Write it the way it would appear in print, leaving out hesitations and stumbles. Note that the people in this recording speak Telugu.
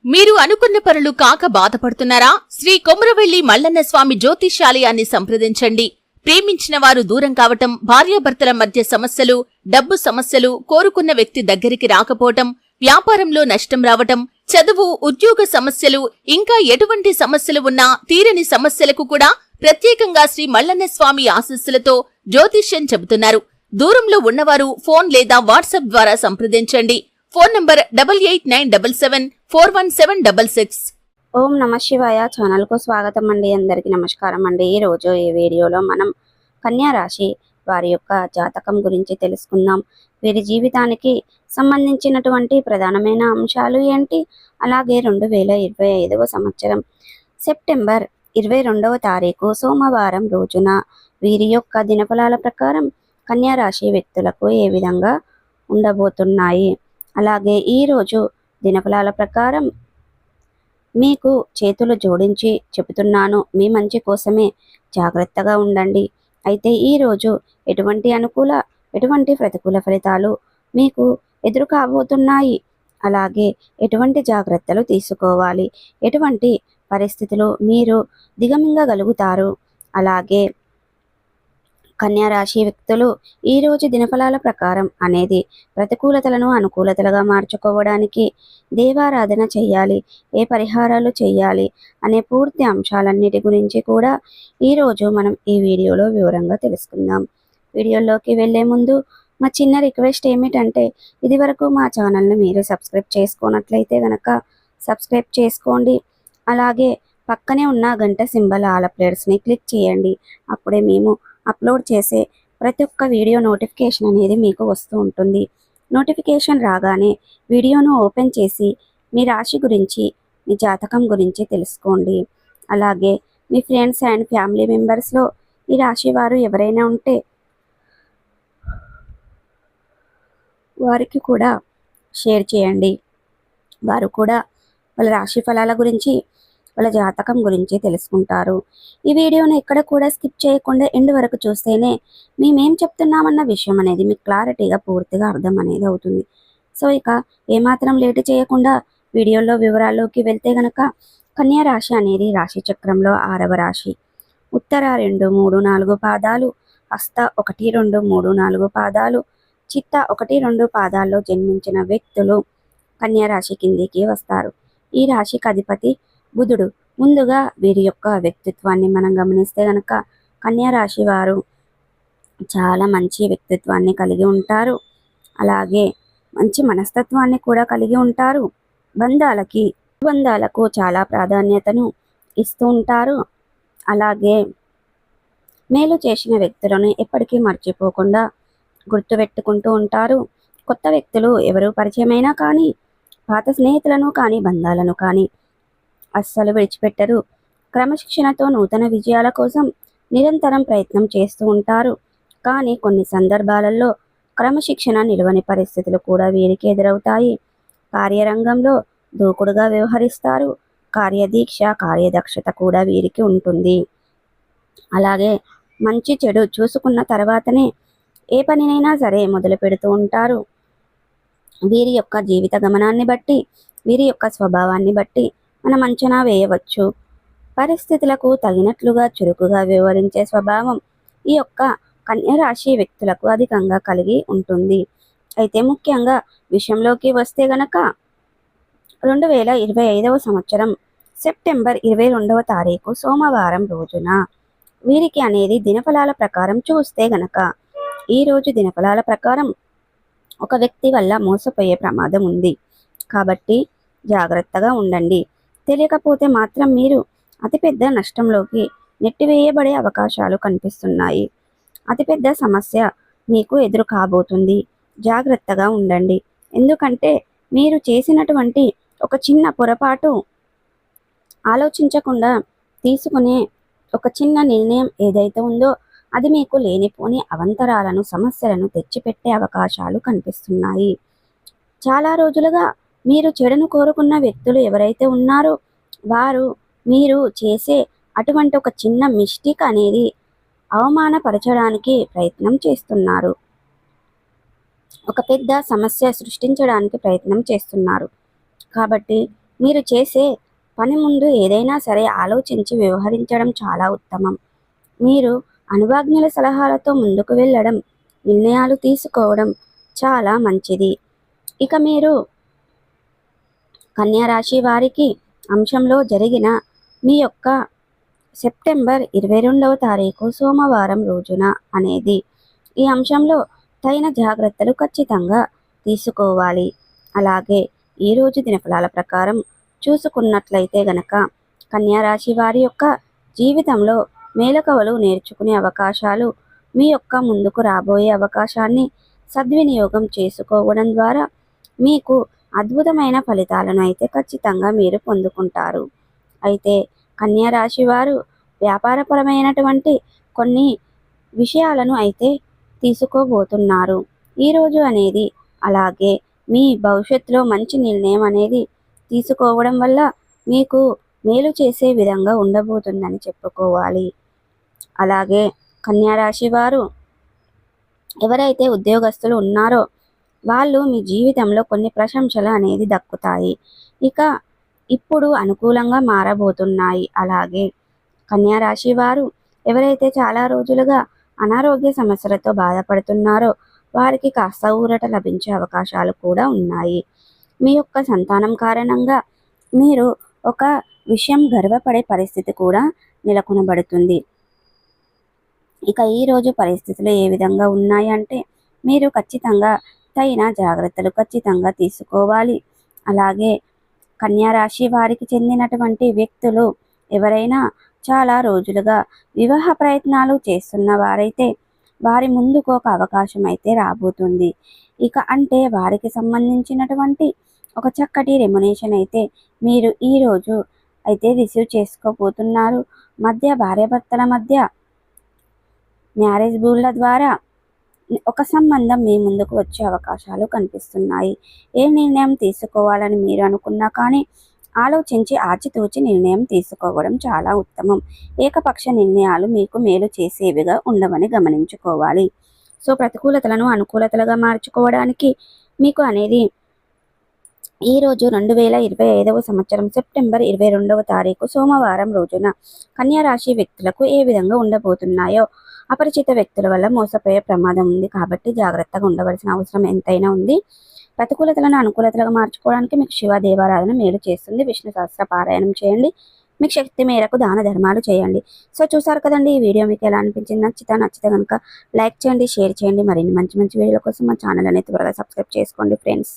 మీరు అనుకున్న పనులు కాక బాధపడుతున్నారా? శ్రీ కొమరవెల్లి మల్లన్న స్వామి జ్యోతిష్యాలయాన్ని సంప్రదించండి. ప్రేమించిన వారు దూరం కావటం, భార్యాభర్తల మధ్య సమస్యలు, డబ్బు సమస్యలు, కోరుకున్న వ్యక్తి దగ్గరికి రాకపోవటం, వ్యాపారంలో నష్టం రావటం, చదువు, ఉద్యోగ సమస్యలు, ఇంకా ఎటువంటి సమస్యలు ఉన్నా తీరని సమస్యలకు కూడా ప్రత్యేకంగా శ్రీ మల్లన్న స్వామి ఆశీస్సులతో జ్యోతిష్యం చెబుతున్నారు. దూరంలో ఉన్నవారు ఫోన్ లేదా వాట్సాప్ ద్వారా సంప్రదించండి. Phone number 8897741766. ఓం నమ శివాయ ఛానల్ కు స్వాగతం అండి. అందరికీ నమస్కారం అండి. ఈ రోజు ఈ వీడియోలో మనం కన్యా రాశి వారి యొక్క జాతకం గురించి తెలుసుకుందాం. వీరి జీవితానికి సంబంధించినటువంటి ప్రధానమైన అంశాలు ఏంటి, అలాగే 2025వ సంవత్సరం సెప్టెంబర్ 22వ తారీఖు సోమవారం రోజున వీరి యొక్క దినఫలాల ప్రకారం కన్యా రాశి వ్యక్తులకు ఏ విధంగా ఉండబోతున్నాయి, అలాగే ఈరోజు దినఫలాల ప్రకారం మీకు చేతులు జోడించి చెబుతున్నాను, మీ మంచి కోసమే, జాగ్రత్తగా ఉండండి. అయితే ఈరోజు ఎటువంటి అనుకూల ఎటువంటి ప్రతికూల ఫలితాలు మీకు ఎదురు కాబోతున్నాయి, అలాగే ఎటువంటి జాగ్రత్తలు తీసుకోవాలి, ఎటువంటి పరిస్థితులు మీరు దిగమింగగలుగుతారు, అలాగే కన్యా రాశి వ్యక్తులు ఈరోజు దినఫలాల ప్రకారం అనేది ప్రతికూలతలను అనుకూలతలుగా మార్చుకోవడానికి దేవారాధన చేయాలి, ఏ పరిహారాలు చేయాలి అనే పూర్తి అంశాలన్నిటి గురించి కూడా ఈరోజు మనం ఈ వీడియోలో వివరంగా తెలుసుకుందాం. వీడియోలోకి వెళ్ళే ముందు మా చిన్న రిక్వెస్ట్ ఏమిటంటే, ఇది వరకు మా ఛానల్ని మీరు సబ్స్క్రైబ్ చేసుకున్నట్లయితే కనుక సబ్స్క్రైబ్ చేసుకోండి, అలాగే పక్కనే ఉన్న గంట సింబల్ ఆల్ అప్డేట్స్ని క్లిక్ చేయండి. అప్పుడే మేము అప్లోడ్ చేసే ప్రతి ఒక్క వీడియో నోటిఫికేషన్ అనేది మీకు వస్తూ ఉంటుంది. నోటిఫికేషన్ రాగానే వీడియోను ఓపెన్ చేసి మీ రాశి గురించి, మీ జాతకం గురించి తెలుసుకోండి. అలాగే మీ ఫ్రెండ్స్ అండ్ ఫ్యామిలీ మెంబర్స్లో ఈ రాశి వారు ఎవరైనా ఉంటే వారికి కూడా షేర్ చేయండి. వారు కూడా వాళ్ళ రాశి ఫలాల గురించి, వాళ్ళ జాతకం గురించి తెలుసుకుంటారు. ఈ వీడియోను ఎక్కడ కూడా స్కిప్ చేయకుండా ఎండ్ వరకు చూస్తేనే మేమేం చెప్తున్నామన్న విషయం అనేది మీకు క్లారిటీగా పూర్తిగా అర్థం అనేది అవుతుంది. సో ఇక ఏమాత్రం లేటు చేయకుండా వీడియోలో వివరాల్లోకి వెళ్తే గనక, కన్యా రాశి అనేది రాశి చక్రంలో 6వ రాశి. ఉత్తర 2, 3, 4 పాదాలు, హస్త 1, 2, 3, 4 పాదాలు, చిత్త 1, 2 పాదాల్లో జన్మించిన వ్యక్తులు కన్యా రాశి కిందికి వస్తారు. ఈ రాశికి అధిపతి బుధుడు. ముందుగా వీరి యొక్క వ్యక్తిత్వాన్ని మనం గమనిస్తే గనక, కన్యా రాశి వారు చాలా మంచి వ్యక్తిత్వాన్ని కలిగి ఉంటారు, అలాగే మంచి మనస్తత్వాన్ని కూడా కలిగి ఉంటారు. బంధాలకు చాలా ప్రాధాన్యతను ఇస్తూ ఉంటారు, అలాగే మేలు చేసిన వ్యక్తులను ఎప్పటికీ మర్చిపోకుండా గుర్తుపెట్టుకుంటూ ఉంటారు. కొత్త వ్యక్తులు ఎవరు పరిచయమైనా కానీ, పాత స్నేహితులను కానీ, బంధాలను కానీ అస్సలు విడిచిపెట్టరు. క్రమశిక్షణతో నూతన విజయాల కోసం నిరంతరం ప్రయత్నం చేస్తూ ఉంటారు. కానీ కొన్ని సందర్భాలలో క్రమశిక్షణ నిలవని పరిస్థితులు కూడా వీరికి ఎదురవుతాయి. కార్యరంగంలో దూకుడుగా వ్యవహరిస్తారు. కార్యదీక్ష, కార్యదక్షత కూడా వీరికి ఉంటుంది. అలాగే మంచి చెడు చూసుకున్న తర్వాతనే ఏ పనినైనా సరే మొదలు పెడుతూ ఉంటారు. వీరి యొక్క జీవిత గమనాన్ని బట్టి, వీరి యొక్క స్వభావాన్ని బట్టి మనం అంచనా వేయవచ్చు. పరిస్థితులకు తగినట్లుగా చురుకుగా వ్యవహరించే స్వభావం ఈ యొక్క కన్యా రాశి వ్యక్తులకు అధికంగా కలిగి ఉంటుంది. అయితే ముఖ్యంగా విషయంలోకి వస్తే గనక, 2025వ సంవత్సరం సెప్టెంబర్ 22వ తారీఖు సోమవారం రోజున వీరికి అనేది దినఫలాల ప్రకారం చూస్తే గనక, ఈరోజు దినఫలాల ప్రకారం ఒక వ్యక్తి వల్ల మోసపోయే ప్రమాదం ఉంది, కాబట్టి జాగ్రత్తగా ఉండండి. తెలియకపోతే మాత్రం మీరు అతిపెద్ద నష్టంలోకి నెట్టివేయబడే అవకాశాలు కనిపిస్తున్నాయి. అతిపెద్ద సమస్య మీకు ఎదురు కాబోతుంది. జాగ్రత్తగా ఉండండి. ఎందుకంటే మీరు చేసినటువంటి ఒక చిన్న పొరపాటు, ఆలోచించకుండా తీసుకునే ఒక చిన్న నిర్ణయం ఏదైతే ఉందో అది మీకు లేనిపోని అవంతరాలను, సమస్యలను తెచ్చిపెట్టే అవకాశాలు కనిపిస్తున్నాయి. చాలా రోజులుగా మీరు చెడును కోరుకున్న వ్యక్తులు ఎవరైతే ఉన్నారో వారు మీరు చేసే అటువంటి ఒక చిన్న మిస్టేక్ అనేది అవమానపరచడానికి ప్రయత్నం చేస్తున్నారు. ఒక పెద్ద సమస్య సృష్టించడానికి ప్రయత్నం చేస్తున్నారు. కాబట్టి మీరు చేసే పని ముందు ఏదైనా సరే ఆలోచించి వ్యవహరించడం చాలా ఉత్తమం. మీరు అనుభవజ్ఞుల సలహాలతో ముందుకు వెళ్ళడం, నిర్ణయాలు తీసుకోవడం చాలా మంచిది. ఇక మీరు కన్యా రాశి వారికి అంశంలో జరిగిన మీ యొక్క సెప్టెంబర్ 22వ తారీఖు సోమవారం రోజున అనేది ఈ అంశంలో తగిన జాగ్రత్తలు ఖచ్చితంగా తీసుకోవాలి. అలాగే ఈరోజు దినఫలాల ప్రకారం చూసుకున్నట్లయితే గనక కన్యా రాశి వారి యొక్క జీవితంలో మేలకవలు నేర్చుకునే అవకాశాలు, మీ యొక్క ముందుకు రాబోయే అవకాశాన్ని సద్వినియోగం చేసుకోవడం ద్వారా మీకు అద్భుతమైన ఫలితాలను అయితే ఖచ్చితంగా మీరు పొందుకుంటారు. అయితే కన్యా రాశి వారు వ్యాపారపరమైనటువంటి కొన్ని విషయాలను అయితే తీసుకోబోతున్నారు ఈరోజు అనేది. అలాగే మీ భవిష్యత్తులో మంచి నిర్ణయం అనేది తీసుకోవడం వల్ల మీకు మేలు చేసే విధంగా ఉండబోతుందని చెప్పుకోవాలి. అలాగే కన్యా రాశి వారు ఎవరైతే ఉద్యోగస్తులు ఉన్నారో వాళ్ళు మీ జీవితంలో కొన్ని ప్రశంసలు అనేది దక్కుతాయి. ఇక ఇప్పుడు అనుకూలంగా మారబోతున్నాయి. అలాగే కన్యా రాశి వారు ఎవరైతే చాలా రోజులుగా అనారోగ్య సమస్యలతో బాధపడుతున్నారో వారికి కాస్త ఊరట లభించే అవకాశాలు కూడా ఉన్నాయి. మీ యొక్క సంతానం కారణంగా మీరు ఒక విషయం గర్వపడే పరిస్థితి కూడా నెలకొనబడుతుంది. ఇక ఈరోజు పరిస్థితులు ఏ విధంగా ఉన్నాయి అంటే మీరు ఖచ్చితంగా తగిన జాగ్రత్తలు ఖచ్చితంగా తీసుకోవాలి. అలాగే కన్యా రాశి వారికి చెందినటువంటి వ్యక్తులు ఎవరైనా చాలా రోజులుగా వివాహ ప్రయత్నాలు చేస్తున్న వారైతే వారి ముందుకు ఒక అవకాశం అయితే రాబోతుంది. ఇక అంటే వారికి సంబంధించినటువంటి ఒక చక్కటి రెమ్యునేషన్ అయితే మీరు ఈరోజు అయితే రిసీవ్ చేసుకోబోతున్నారు. భార్యాభర్తల మధ్య మ్యారేజ్ బూళ్ళ ద్వారా ఒక సంబంధం మీ ముందుకు వచ్చే అవకాశాలు కనిపిస్తున్నాయి. ఏ నిర్ణయం తీసుకోవాలని మీరు అనుకున్నా కానీ ఆలోచించి ఆచితూచి నిర్ణయం తీసుకోవడం చాలా ఉత్తమం. ఏకపక్ష నిర్ణయాలు మీకు మేలు చేసేవిగా ఉండవని గమనించుకోవాలి. సో ప్రతికూలతలను అనుకూలతలుగా మార్చుకోవడానికి మీకు అనేది ఈరోజు 2025వ సంవత్సరం సెప్టెంబర్ 22వ తారీఖు సోమవారం రోజున కన్యా రాశి వ్యక్తులకు ఏ విధంగా ఉండబోతున్నాయో, అపరిచిత వ్యక్తుల వల్ల మోసపోయే ప్రమాదం ఉంది కాబట్టి జాగ్రత్తగా ఉండవలసిన అవసరం ఎంతైనా ఉంది. ప్రతికూలతలను అనుకూలతలుగా మార్చుకోవడానికి మీకు శివ దేవారాధన మేలు చేస్తుంది. విష్ణు సహస్ర పారాయణం చేయండి. మీకు శక్తి మేరకు దాన ధర్మాలు చేయండి. సో చూసారు కదండి, ఈ వీడియో మీకు ఎలా అనిపించింది? నచ్చితే కనుక లైక్ చేయండి, షేర్ చేయండి. మరిన్ని మంచి వీడియోల కోసం మా ఛానల్ అనేది త్వరగా సబ్స్క్రైబ్ చేసుకోండి ఫ్రెండ్స్.